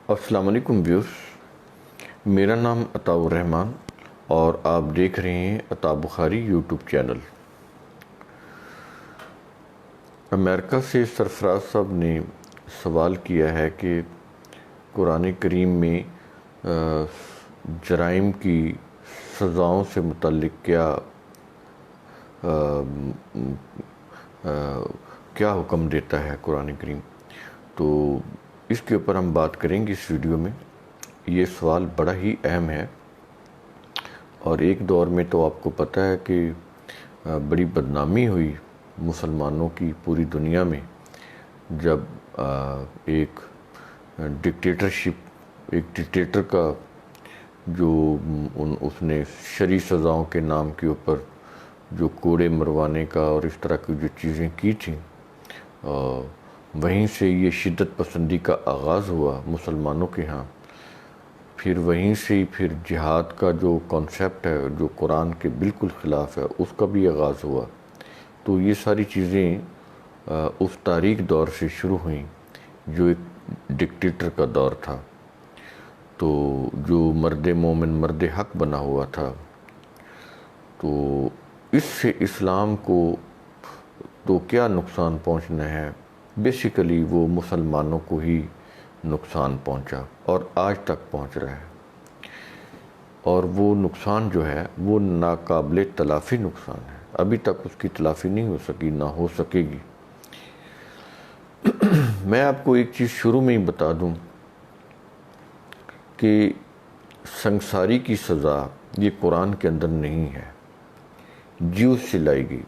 السلام علیکم ویورز، میرا نام عطاء الرحمان اور آپ دیکھ رہے ہیں عطاء بخاری یوٹیوب چینل۔ امریکہ سے سرفراز صاحب نے سوال کیا ہے کہ قرآن کریم میں جرائم کی سزاؤں سے متعلق کیا حکم دیتا ہے قرآن کریم، تو اس کے اوپر ہم بات کریں گے اس ویڈیو میں۔ یہ سوال بڑا ہی اہم ہے اور ایک دور میں تو آپ کو پتہ ہے کہ بڑی بدنامی ہوئی مسلمانوں کی پوری دنیا میں، جب ایک ڈکٹیٹر کا جو اس نے شرعی سزاؤں کے نام کے اوپر جو کوڑے مروانے کا اور اس طرح کی جو چیزیں کی تھیں، وہیں سے یہ شدت پسندی کا آغاز ہوا مسلمانوں کے ہاں۔ پھر وہیں سے پھر جہاد کا جو کانسیپٹ ہے جو قرآن کے بالکل خلاف ہے، اس کا بھی آغاز ہوا۔ تو یہ ساری چیزیں اس تاریک دور سے شروع ہوئیں جو ایک ڈکٹیٹر کا دور تھا، تو جو مرد مومن مرد حق بنا ہوا تھا۔ تو اس سے اسلام کو تو کیا نقصان پہنچنا ہے، بیسیکلی وہ مسلمانوں کو ہی نقصان پہنچا اور آج تک پہنچ رہا ہے، اور وہ نقصان جو ہے وہ ناقابل تلافی نقصان ہے۔ ابھی تک اس کی تلافی نہیں ہو سکی، نہ ہو سکے گی۔ میں آپ کو ایک چیز شروع میں ہی بتا دوں کہ سنساری کی سزا یہ قرآن کے اندر نہیں ہے، جیوز سے لائی گئی۔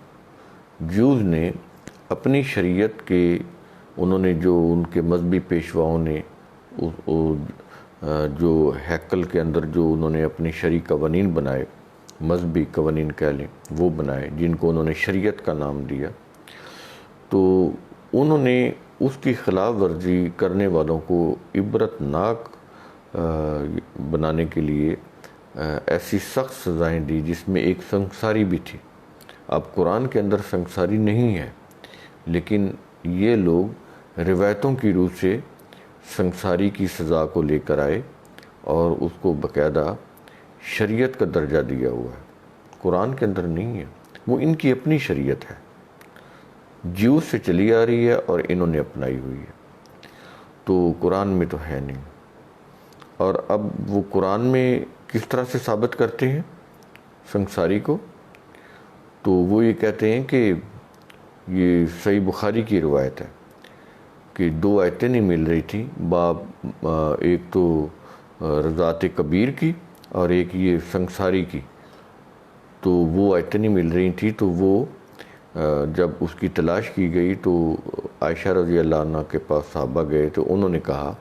جیوز نے اپنی شریعت کے، انہوں نے جو ان کے مذہبی پیشواؤں نے جو ہیکل کے اندر جو انہوں نے اپنے شرعی قوانین بنائے، مذہبی قوانین کہہ لیں، وہ بنائے جن کو انہوں نے شریعت کا نام دیا، تو انہوں نے اس کی خلاف ورزی کرنے والوں کو عبرت ناک بنانے کے لیے ایسی سخت سزائیں دی جس میں ایک سنساری بھی تھی۔ اب قرآن کے اندر سنساری نہیں ہے، لیکن یہ لوگ روایتوں کی روح سے سنساری کی سزا کو لے کر آئے اور اس کو باقاعدہ شریعت کا درجہ دیا ہوا ہے۔ قرآن کے اندر نہیں ہے، وہ ان کی اپنی شریعت ہے، جیوز سے چلی آ رہی ہے اور انہوں نے اپنائی ہوئی ہے، تو قرآن میں تو ہے نہیں۔ اور اب وہ قرآن میں کس طرح سے ثابت کرتے ہیں سنساری کو، تو وہ یہ کہتے ہیں کہ یہ صحیح بخاری کی روایت ہے کہ دو آیتیں نہیں مل رہی تھیں، باب ایک تو رضاعت کبیر کی اور ایک یہ سنساری کی، تو وہ آیتیں نہیں مل رہی تھیں، تو وہ جب اس کی تلاش کی گئی تو عائشہ رضی اللہ عنہ کے پاس صحابہ گئے، تو انہوں نے کہا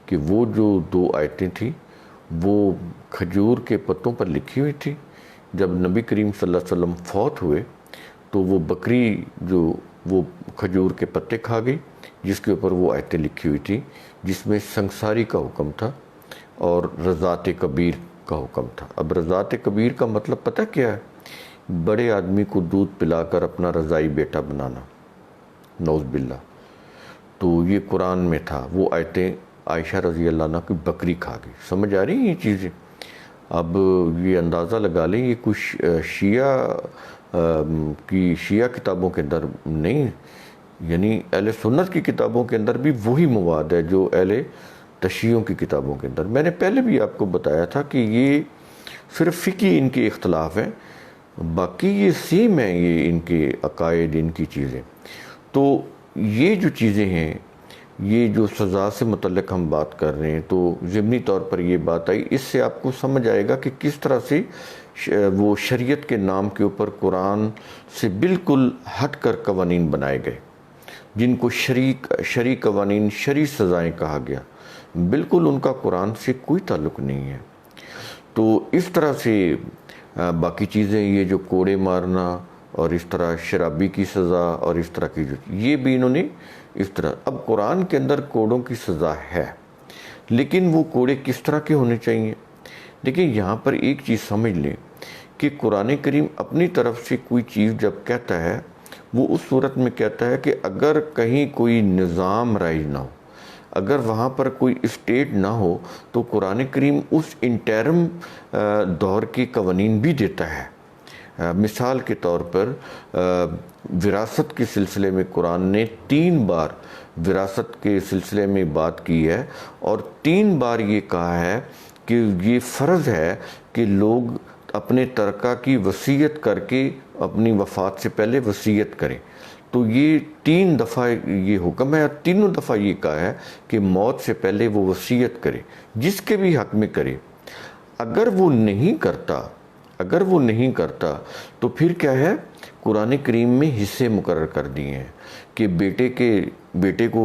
کہ وہ جو دو آیتیں تھیں وہ کھجور کے پتوں پر لکھی ہوئی تھی۔ جب نبی کریم صلی اللہ علیہ وسلم فوت ہوئے تو وہ بکری جو وہ کھجور کے پتے کھا گئی، جس کے اوپر وہ آیتیں لکھی ہوئی تھی، جس میں سنساری کا حکم تھا اور رضاعت کبیر کا حکم تھا۔ اب رضاعت کبیر کا مطلب پتہ کیا ہے؟ بڑے آدمی کو دودھ پلا کر اپنا رضائی بیٹا بنانا، نعوذ باللہ۔ تو یہ قرآن میں تھا، وہ آیتیں عائشہ رضی اللہ عنہ کی بکری کھا گئی۔ سمجھ آ رہی ہیں یہ چیزیں؟ اب یہ اندازہ لگا لیں، یہ کچھ شیعہ کتابوں کے اندر نہیں، یعنی اہل سنت کی کتابوں کے اندر بھی وہی مواد ہے جو اہل تشیعوں کی کتابوں کے اندر۔ میں نے پہلے بھی آپ کو بتایا تھا کہ یہ صرف فقہی ان کے اختلاف ہیں، باقی یہ سیم ہیں، یہ ان کے عقائد، ان کی چیزیں۔ تو یہ جو چیزیں ہیں، یہ جو سزا سے متعلق ہم بات کر رہے ہیں، تو ضمنی طور پر یہ بات آئی، اس سے آپ کو سمجھ آئے گا کہ کس طرح سے وہ شریعت کے نام کے اوپر قرآن سے بالکل ہٹ کر قوانین بنائے گئے، جن کو شرعی قوانین، شرعی سزائیں کہا گیا، بالکل ان کا قرآن سے کوئی تعلق نہیں ہے۔ تو اس طرح سے باقی چیزیں، یہ جو کوڑے مارنا اور اس طرح شرابی کی سزا اور اس طرح کی جو، یہ بھی انہوں نے اس طرح۔ اب قرآن کے اندر کوڑوں کی سزا ہے، لیکن وہ کوڑے کس طرح کے ہونے چاہیے؟ دیکھیں، یہاں پر ایک چیز سمجھ لیں کہ قرآن کریم اپنی طرف سے کوئی چیز جب کہتا ہے، وہ اس صورت میں کہتا ہے کہ اگر کہیں کوئی نظام رائج نہ ہو، اگر وہاں پر کوئی اسٹیٹ نہ ہو تو قرآن کریم اس انٹرم دور کے قوانین بھی دیتا ہے۔ مثال کے طور پر وراثت کے سلسلے میں قرآن نے 3 بار وراثت کے سلسلے میں بات کی ہے، اور 3 بار یہ کہا ہے کہ یہ فرض ہے کہ لوگ اپنے ترکہ کی وصیت کر کے اپنی وفات سے پہلے وصیت کریں۔ تو یہ 3 دفعہ یہ حکم ہے، اور تینوں دفعہ یہ کہا ہے کہ موت سے پہلے وہ وصیت کرے، جس کے بھی حق میں کرے۔ اگر وہ نہیں کرتا تو پھر کیا ہے، قرآن کریم میں حصے مقرر کر دیے ہیں کہ بیٹے کو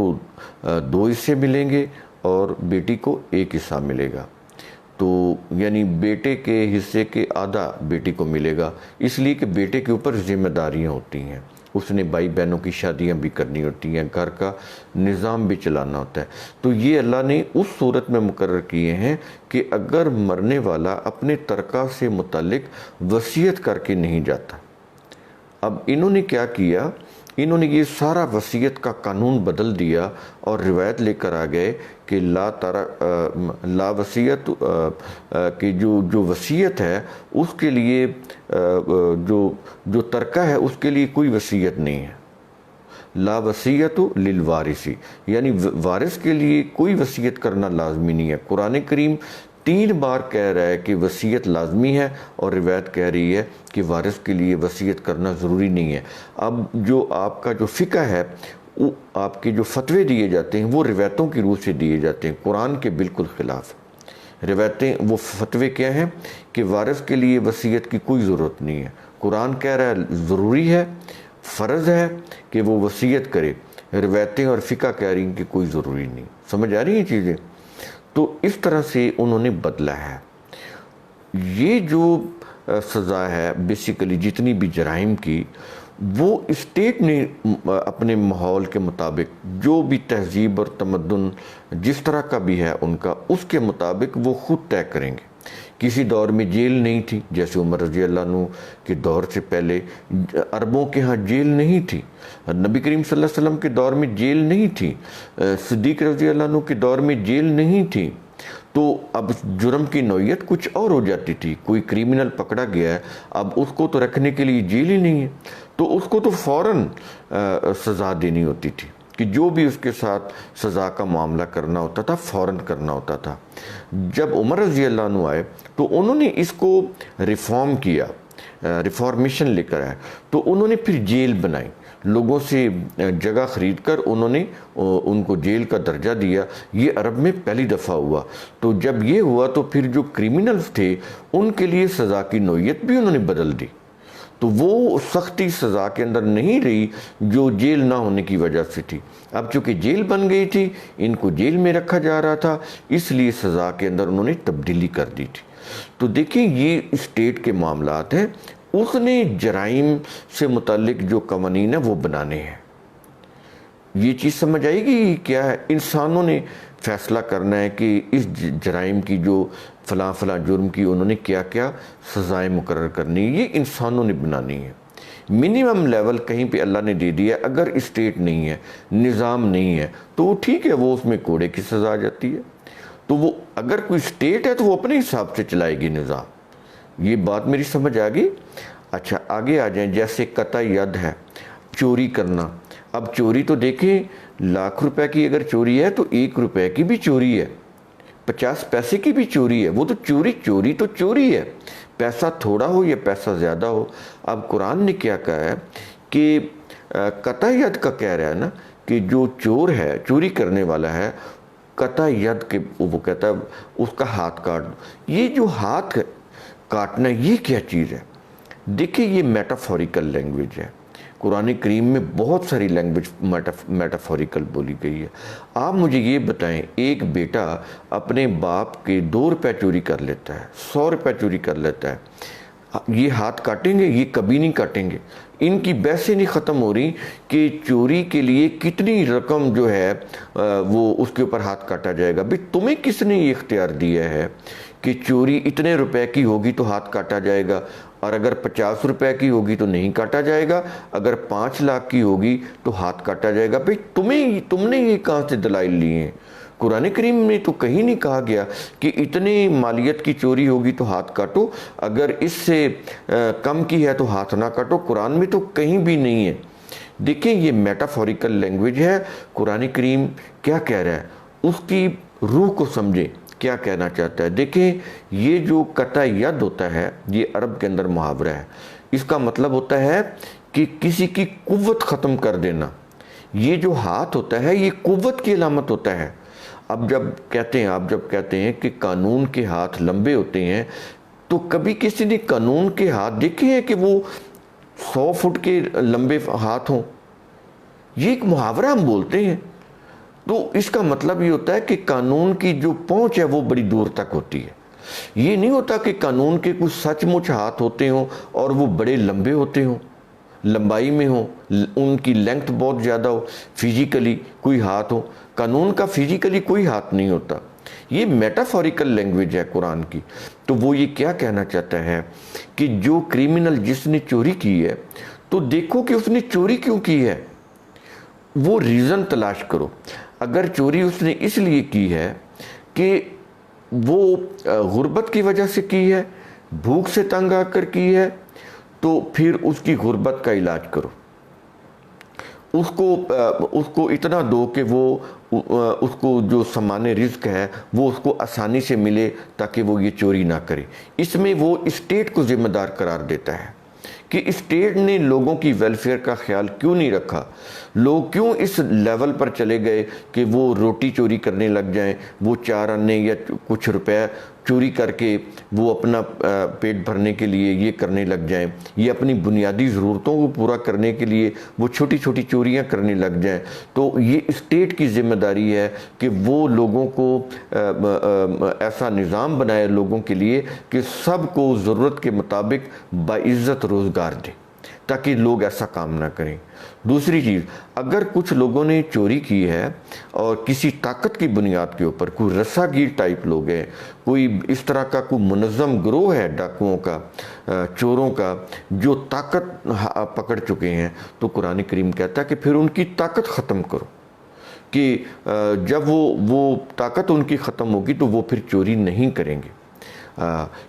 2 حصے ملیں گے اور بیٹی کو 1 حصہ ملے گا۔ تو یعنی بیٹے کے حصے کے آدھا بیٹی کو ملے گا، اس لیے کہ بیٹے کے اوپر ذمہ داریاں ہوتی ہیں، اس نے بھائی بہنوں کی شادیاں بھی کرنی ہوتی ہیں، گھر کا نظام بھی چلانا ہوتا ہے۔ تو یہ اللہ نے اس صورت میں مقرر کیے ہیں کہ اگر مرنے والا اپنے ترکہ سے متعلق وصیت کر کے نہیں جاتا۔ اب انہوں نے کیا کیا، انہوں نے یہ سارا وصیت کا قانون بدل دیا اور روایت لے کر آ گئے کہ لا وصیت، کہ جو وصیت ہے اس کے لیے جو ترکہ ہے اس کے لیے کوئی وصیت نہیں ہے۔ لا وصیت للوارثی، یعنی وارث کے لیے کوئی وصیت کرنا لازمی نہیں ہے۔ قرآن کریم 3 بار کہہ رہا ہے کہ وصیت لازمی ہے، اور روایت کہہ رہی ہے کہ وارث کے لیے وصیت کرنا ضروری نہیں ہے۔ اب جو آپ کا جو فقہ ہے، آپ کے جو فتوے دیے جاتے ہیں وہ روایتوں کی روح سے دیے جاتے ہیں، قرآن کے بالکل خلاف۔ روایتیں، وہ فتوے کیا ہیں کہ وارث کے لیے وصیت کی کوئی ضرورت نہیں ہے، قرآن کہہ رہا ہے ضروری ہے، فرض ہے کہ وہ وصیت کرے، روایتیں اور فقہ کہہ رہی ہیں کہ کوئی ضروری نہیں۔ سمجھ آ رہی ہیں چیزیں؟ تو اس طرح سے انہوں نے بدلا ہے۔ یہ جو سزا ہے بیسیکلی جتنی بھی جرائم کی، وہ اسٹیٹ نے اپنے ماحول کے مطابق، جو بھی تہذیب اور تمدن جس طرح کا بھی ہے ان کا، اس کے مطابق وہ خود طے کریں گے۔ کسی دور میں جیل نہیں تھی، جیسے عمر رضی اللہ عنہ کے دور سے پہلے عربوں کے ہاں جیل نہیں تھی، نبی کریم صلی اللہ علیہ وسلم کے دور میں جیل نہیں تھی، صدیق رضی اللہ عنہ کے دور میں جیل نہیں تھی۔ تو اب جرم کی نوعیت کچھ اور ہو جاتی تھی، کوئی کریمنل پکڑا گیا ہے، اب اس کو تو رکھنے کے لیے جیل ہی نہیں ہے، تو اس کو تو فوراً سزا دینی ہوتی تھی، کہ جو بھی اس کے ساتھ سزا کا معاملہ کرنا ہوتا تھا فوراً کرنا ہوتا تھا۔ جب عمر رضی اللہ عنہ آئے تو انہوں نے اس کو ریفارم کیا، ریفارمیشن لے کر آئے، تو انہوں نے پھر جیل بنائی، لوگوں سے جگہ خرید کر انہوں نے ان کو جیل کا درجہ دیا۔ یہ عرب میں پہلی دفعہ ہوا۔ تو جب یہ ہوا تو پھر جو کریمنلز تھے ان کے لیے سزا کی نوعیت بھی انہوں نے بدل دی، تو وہ سختی سزا کے اندر نہیں رہی جو جیل نہ ہونے کی وجہ سے تھی۔ اب چونکہ جیل بن گئی تھی، ان کو جیل میں رکھا جا رہا تھا، اس لیے سزا کے اندر انہوں نے تبدیلی کر دی تھی۔ تو دیکھیں یہ اسٹیٹ کے معاملات ہیں، اس نے جرائم سے متعلق جو قوانین ہیں وہ بنانے ہیں۔ یہ چیز سمجھ آئے گی کیا ہے؟ انسانوں نے فیصلہ کرنا ہے کہ اس جرائم کی جو فلاں فلاں جرم کی انہوں نے کیا کیا سزائیں مقرر کرنی، یہ انسانوں نے بنانی ہے۔ منیمم لیول کہیں پہ اللہ نے دے دیا، اگر اسٹیٹ نہیں ہے، نظام نہیں ہے، تو وہ ٹھیک ہے، وہ اس میں کوڑے کی سزا آ جاتی ہے۔ تو وہ اگر کوئی اسٹیٹ ہے تو وہ اپنے حساب سے چلائے گی نظام۔ یہ بات میری سمجھ آ گئی؟ اچھا آگے آ جائیں، جیسے قطع ید ہے، چوری کرنا۔ اب چوری تو دیکھیں، 1,00,000 روپے کی اگر چوری ہے تو 1 روپے کی بھی چوری ہے، 50 پیسے کی بھی چوری ہے، وہ تو چوری تو چوری ہے، پیسہ تھوڑا ہو یا پیسہ زیادہ ہو۔ اب قرآن نے کیا کہا ہے کہ قطع ید کا کہہ رہا ہے نا، کہ جو چور ہے، چوری کرنے والا ہے، قطع ید کے وہ کہتا ہے اس کا ہاتھ کاٹ دو۔ یہ جو ہاتھ کاٹنا یہ کیا چیز ہے؟ دیکھیں یہ میٹافوریکل لینگویج ہے، قرآن کریم میں بہت ساری لینگویج میٹافوریکل بولی گئی ہے۔ آپ مجھے یہ بتائیں، ایک بیٹا اپنے باپ کے 2 روپے چوری کر لیتا ہے، 100 روپے چوری کر لیتا ہے، یہ ہاتھ کاٹیں گے؟ یہ کبھی نہیں کاٹیں گے۔ ان کی بحثیں نہیں ختم ہو رہی کہ چوری کے لیے کتنی رقم جو ہے وہ اس کے اوپر ہاتھ کاٹا جائے گا۔ بھئی تمہیں کس نے یہ اختیار دیا ہے کہ چوری اتنے روپے کی ہوگی تو ہاتھ کاٹا جائے گا، اور اگر 50 روپے کی ہوگی تو نہیں کاٹا جائے گا، اگر 5 لاکھ کی ہوگی تو ہاتھ کاٹا جائے گا؟ بھئی تم نے یہ کہاں سے دلائل لیے ہیں؟ قرآن کریم میں تو کہیں نہیں کہا گیا کہ اتنی مالیت کی چوری ہوگی تو ہاتھ کاٹو، اگر اس سے کم کی ہے تو ہاتھ نہ کاٹو، قرآن میں تو کہیں بھی نہیں ہے۔ دیکھیں یہ میٹافوریکل لینگویج ہے، قرآن کریم کیا کہہ رہا ہے اس کی روح کو سمجھیں کیا کہنا چاہتا ہے۔ دیکھیں یہ جو قطع ید ہوتا ہے یہ عرب کے اندر محاورہ ہے، اس کا مطلب ہوتا ہے کہ کسی کی قوت ختم کر دینا۔ یہ جو ہاتھ ہوتا ہے یہ قوت کی علامت ہوتا ہے۔ اب جب کہتے ہیں کہ قانون کے ہاتھ لمبے ہوتے ہیں، تو کبھی کسی نے قانون کے ہاتھ دیکھے ہیں کہ وہ 100 فٹ کے لمبے ہاتھ ہوں؟ یہ ایک محاورہ ہم بولتے ہیں، تو اس کا مطلب یہ ہوتا ہے کہ قانون کی جو پہنچ ہے وہ بڑی دور تک ہوتی ہے۔ یہ نہیں ہوتا کہ قانون کے کچھ سچ مچ ہاتھ ہوتے ہوں اور وہ بڑے لمبے ہوتے ہوں، لمبائی میں ہوں، ان کی لینگتھ بہت زیادہ ہو، فزیکلی کوئی ہاتھ ہو۔ قانون کا فزیکلی کوئی ہاتھ نہیں ہوتا، یہ میٹافوریکل لینگویج ہے قرآن کی۔ تو وہ یہ کیا کہنا چاہتا ہے کہ جو کریمنل جس نے چوری کی ہے، تو دیکھو کہ اس نے چوری کیوں کی ہے، وہ ریزن تلاش کرو۔ اگر چوری اس نے اس لیے کی ہے کہ وہ غربت کی وجہ سے کی ہے، بھوک سے تنگ آ کر کی ہے، تو پھر اس کی غربت کا علاج کرو، اس کو اتنا دو کہ وہ اس کو جو سامان رزق ہے وہ اس کو آسانی سے ملے تاکہ وہ یہ چوری نہ کرے۔ اس میں وہ اسٹیٹ کو ذمہ دار قرار دیتا ہے کہ اسٹیٹ نے لوگوں کی ویلفیئر کا خیال کیوں نہیں رکھا، لوگ کیوں اس لیول پر چلے گئے کہ وہ روٹی چوری کرنے لگ جائیں، وہ 4 آنے یا کچھ روپے چوری کر کے وہ اپنا پیٹ بھرنے کے لیے یہ کرنے لگ جائیں، یہ اپنی بنیادی ضرورتوں کو پورا کرنے کے لیے وہ چھوٹی چھوٹی چوریاں کرنے لگ جائیں۔ تو یہ اسٹیٹ کی ذمہ داری ہے کہ وہ لوگوں کو ایسا نظام بنائے لوگوں کے لیے کہ سب کو ضرورت کے مطابق باعزت روزگار دے، تاکہ لوگ ایسا کام نہ کریں۔ دوسری چیز، اگر کچھ لوگوں نے چوری کی ہے اور کسی طاقت کی بنیاد کے اوپر، کوئی رسا گیر ٹائپ لوگ ہیں، کوئی اس طرح کا کوئی منظم گروہ ہے ڈاکوؤں کا، چوروں کا، جو طاقت پکڑ چکے ہیں، تو قرآن کریم کہتا ہے کہ پھر ان کی طاقت ختم کرو، کہ جب وہ طاقت ان کی ختم ہوگی تو وہ پھر چوری نہیں کریں گے۔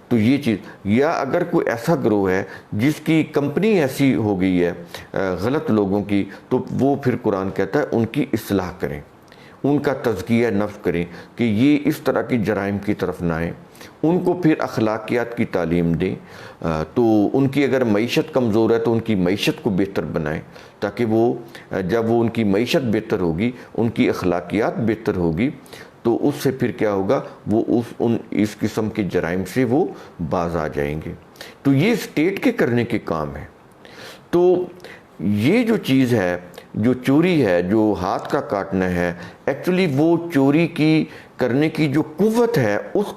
تو یہ چیز، یا اگر کوئی ایسا گروہ ہے جس کی کمپنی ایسی ہو گئی ہے غلط لوگوں کی، تو وہ پھر قرآن کہتا ہے ان کی اصلاح کریں، ان کا تزکیہ نفس کریں کہ یہ اس طرح کی جرائم کی طرف نہ آئیں، ان کو پھر اخلاقیات کی تعلیم دیں، تو ان کی اگر معیشت کمزور ہے تو ان کی معیشت کو بہتر بنائیں، تاکہ وہ جب وہ ان کی معیشت بہتر ہوگی، ان کی اخلاقیات بہتر ہوگی، تو اس سے پھر کیا ہوگا، وہ اس قسم کے جرائم سے وہ باز آ جائیں گے۔ تو یہ اسٹیٹ کے کرنے کے کام ہے۔ تو یہ جو چیز ہے، جو چوری ہے، جو ہاتھ کا کاٹنا ہے، ایکچولی وہ چوری کی کرنے کی جو قوت ہے اس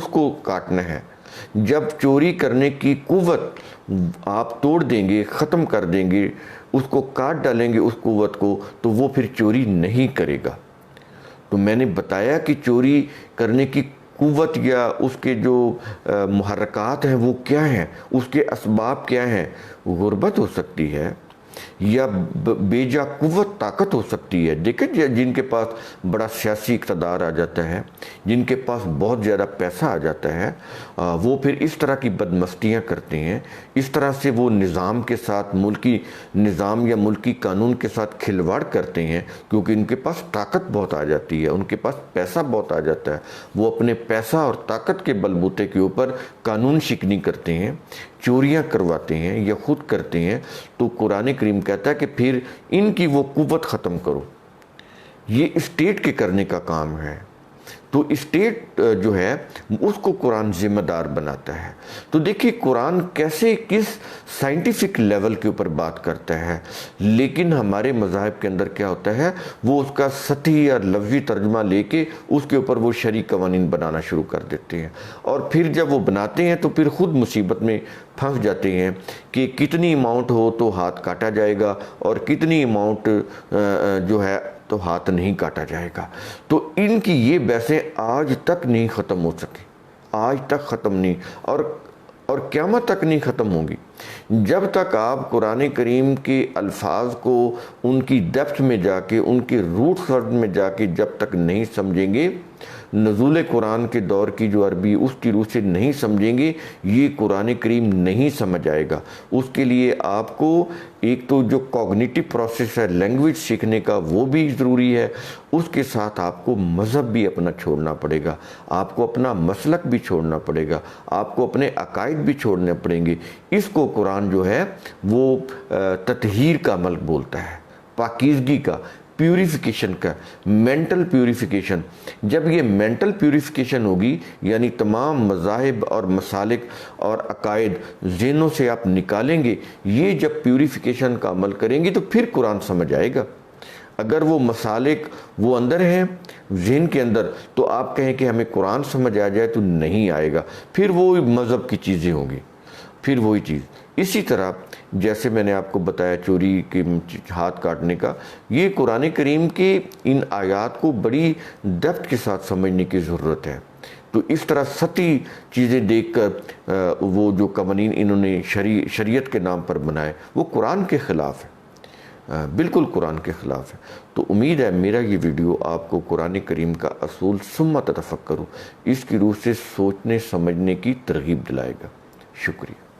کو کاٹنا ہے۔ جب چوری کرنے کی قوت آپ توڑ دیں گے، ختم کر دیں گے، اس کو کاٹ ڈالیں گے اس قوت کو، تو وہ پھر چوری نہیں کرے گا۔ تو میں نے بتایا کہ چوری کرنے کی قوت یا اس کے جو محرکات ہیں وہ کیا ہیں، اس کے اسباب کیا ہیں۔ غربت ہو سکتی ہے، یا بے جا قوت طاقت ہو سکتی ہے۔ دیکھیں جن کے پاس بڑا سیاسی اقتدار آ جاتا ہے، جن کے پاس بہت زیادہ پیسہ آ جاتا ہے، وہ پھر اس طرح کی بدمستیاں کرتے ہیں، اس طرح سے وہ نظام کے ساتھ، ملکی نظام یا ملکی قانون کے ساتھ کھلواڑ کرتے ہیں، کیونکہ ان کے پاس طاقت بہت آ جاتی ہے، ان کے پاس پیسہ بہت آ جاتا ہے۔ وہ اپنے پیسہ اور طاقت کے بل بوتے کے اوپر قانون شکنی کرتے ہیں، چوریاں کرواتے ہیں یا خود کرتے ہیں۔ تو قرآن کریم کہتا ہے کہ پھر ان کی وہ قوت ختم کرو۔ یہ اسٹیٹ کے کرنے کا کام ہے۔ تو اسٹیٹ جو ہے اس کو قرآن ذمہ دار بناتا ہے۔ تو دیکھیے قرآن کیسے کس سائنٹیفک لیول کے اوپر بات کرتا ہے، لیکن ہمارے مذاہب کے اندر کیا ہوتا ہے، وہ اس کا سطحی اور لفظی ترجمہ لے کے اس کے اوپر وہ شرعی قوانین بنانا شروع کر دیتے ہیں، اور پھر جب وہ بناتے ہیں تو پھر خود مصیبت میں پھنس جاتے ہیں کہ کتنی اماؤنٹ ہو تو ہاتھ کاٹا جائے گا، اور کتنی اماؤنٹ جو ہے تو ہاتھ نہیں کاٹا جائے گا۔ تو ان کی یہ بحثیں آج تک نہیں ختم ہو سکی، آج تک ختم نہیں۔ اور قیامت تک نہیں ختم ہوگی جب تک آپ قرآن کریم کے الفاظ کو ان کی ڈیپتھ میں جا کے، ان کے روٹ سرد میں جا کے جب تک نہیں سمجھیں گے، نزول قرآن کے دور کی جو عربی اس کی روح سے نہیں سمجھیں گے، یہ قرآن کریم نہیں سمجھ آئے گا۔ اس کے لیے آپ کو ایک تو جو کوگنیٹو پروسیس ہے لینگویج سیکھنے کا وہ بھی ضروری ہے، اس کے ساتھ آپ کو مذہب بھی اپنا چھوڑنا پڑے گا، آپ کو اپنا مسلک بھی چھوڑنا پڑے گا، آپ کو اپنے عقائد بھی چھوڑنے پڑیں گے۔ اس کو قرآن جو ہے وہ تطہیر کا عمل بولتا ہے، پاکیزگی کا، پیوریفیکیشن کا، مینٹل پیوریفیکیشن۔ جب یہ مینٹل پیوریفیکیشن ہوگی، یعنی تمام مذاہب اور مسالک اور عقائد ذہنوں سے آپ نکالیں گے، یہ جب پیوریفیکیشن کا عمل کریں گے تو پھر قرآن سمجھ آئے گا۔ اگر وہ مسالک وہ اندر ہیں ذہن کے اندر، تو آپ کہیں کہ ہمیں قرآن سمجھ آ جائے تو نہیں آئے گا، پھر وہ مذہب کی چیزیں ہوں گی، پھر وہی چیز۔ اسی طرح جیسے میں نے آپ کو بتایا چوری کے ہاتھ کاٹنے کا، یہ قرآن کریم کے ان آیات کو بڑی ڈیپتھ کے ساتھ سمجھنے کی ضرورت ہے۔ تو اس طرح سطحی چیزیں دیکھ کر وہ جو قوانین انہوں نے شریعت کے نام پر بنائے، وہ قرآن کے خلاف ہے، بالکل قرآن کے خلاف ہے۔ تو امید ہے میرا یہ ویڈیو آپ کو قرآن کریم کا اصول ثم تفکروا اس کی روح سے سوچنے سمجھنے کی ترغیب دلائے گا۔ شکریہ۔